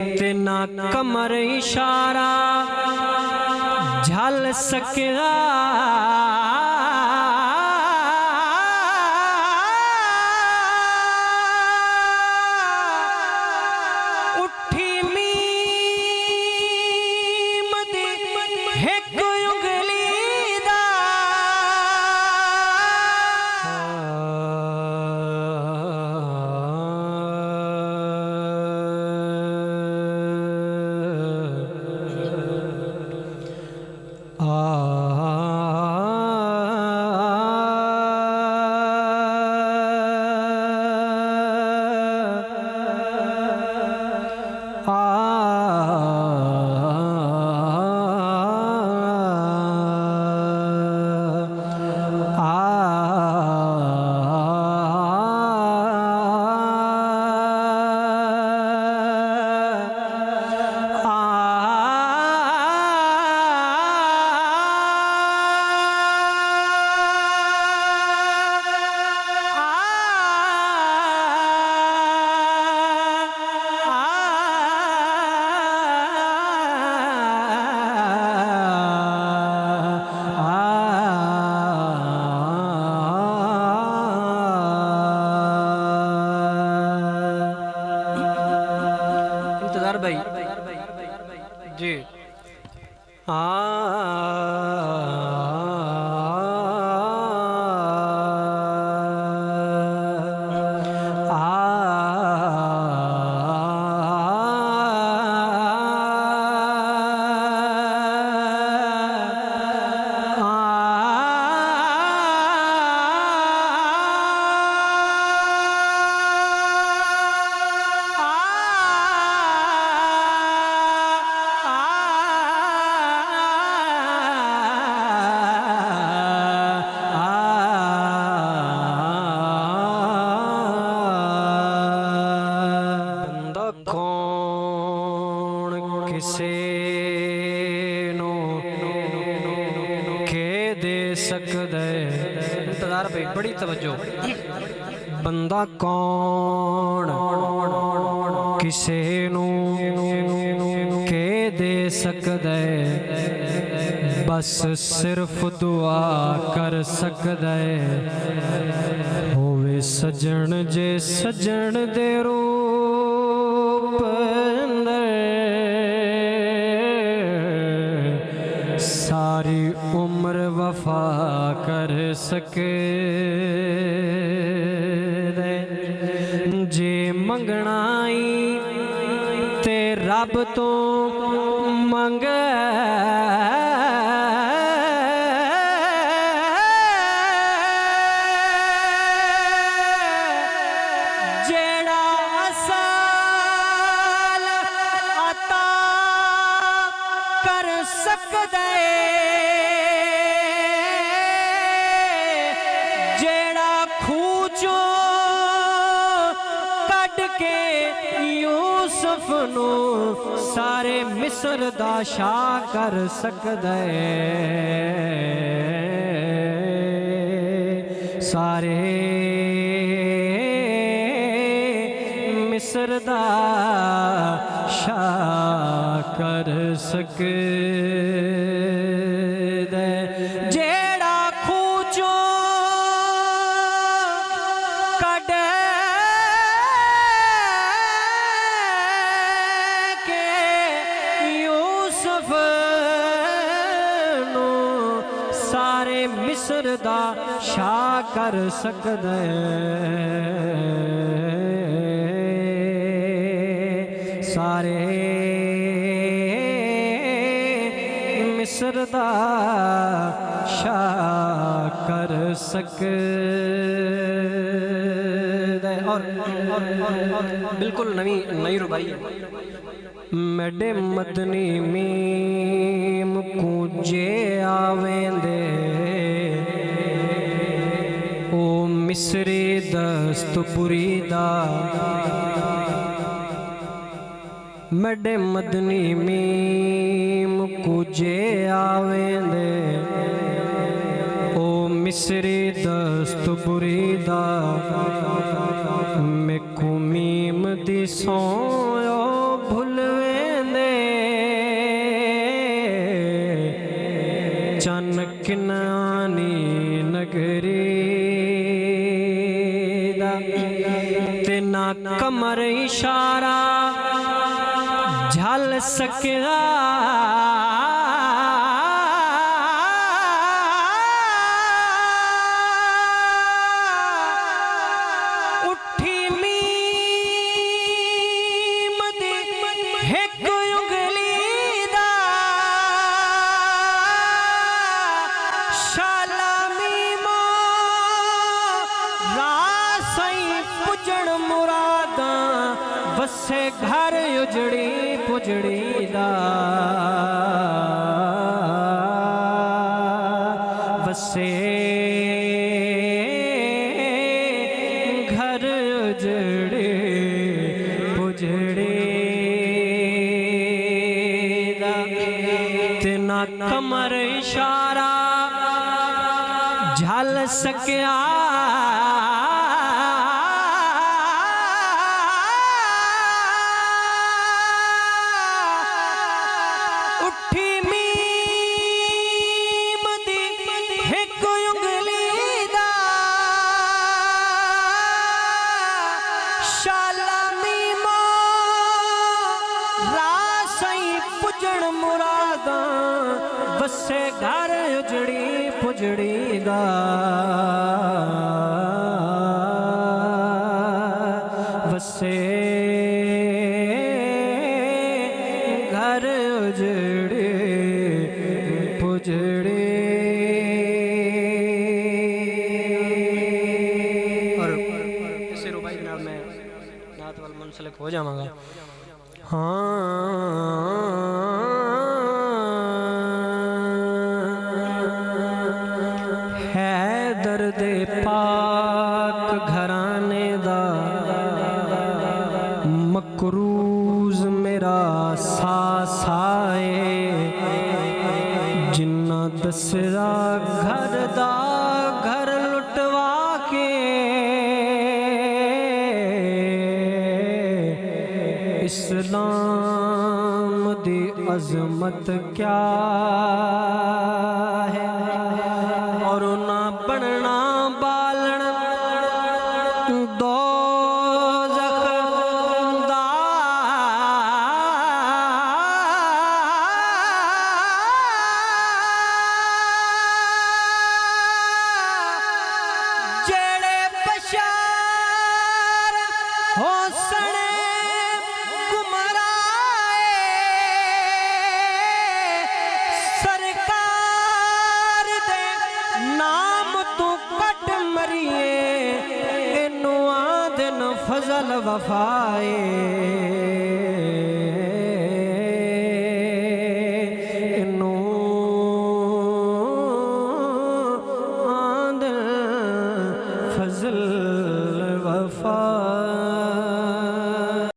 ते ना कमर इशारा झल सकेगा। उठी मीम दी हिक उंगली दा भाई जी। किसे नो के दे सकदे। इंतजार भाई बड़ी तवज्जो। बंदा कौन किसे नो के दे सकदे, बस सिर्फ दुआ कर सकदे। होवे सजन जे सजन दे रूप सारी उम्र वफा कर सके। जे मंगनाई ते रब तो मंग, जेड़ा असल अता कर सकदे, जेड़ा खूचो कट के यूसुफ नू सारे मिस्र दा शाह कर सकदे। सारे मिस्र दा शाह कर सकदे। जेड़ा खूचो कड के यूसुफ नू सारे मिस्र दा शाह कर सकदे। सारे मिस्र दा शाह कर सकदे। और बिल्कुल नई रुबाई है। मेडे मदनी मीम कूजे आवेंदे, ओ मिसरी दस्तपुरी दा। मेडे मदनी मीम कूजे आवेंदे, ओ मिसरी दस्तपुरी दा। मैं मीम दी सोयो भुल कमर इशारा झल सकिया उठी मीम दी हिक उंगली दा शाला मीमो रासई पुजण मुरादा वसे घर उजड़ी पुजड़ी दा वसे घर उजड़े पुजड़े दा तेना कमर इशारा झल सकिया उठी मीम दी हिक उंगली दा शाला मीमो रासई पुजण मुरादा वसे घर उजड़ी पुजड़ी दा वसे घर उजड़े पुजड़े। और इसे रुबाई जनाब मैं नात वाल मुंसलिक हो जाऊंगा। है दर्द पाक घराने दा मकरूज मेरा साए जिन्ना दसरा घर दा घर लुटवा के इस्लाम दी अजमत क्या है और ना बनना बालन दो फजल वफाए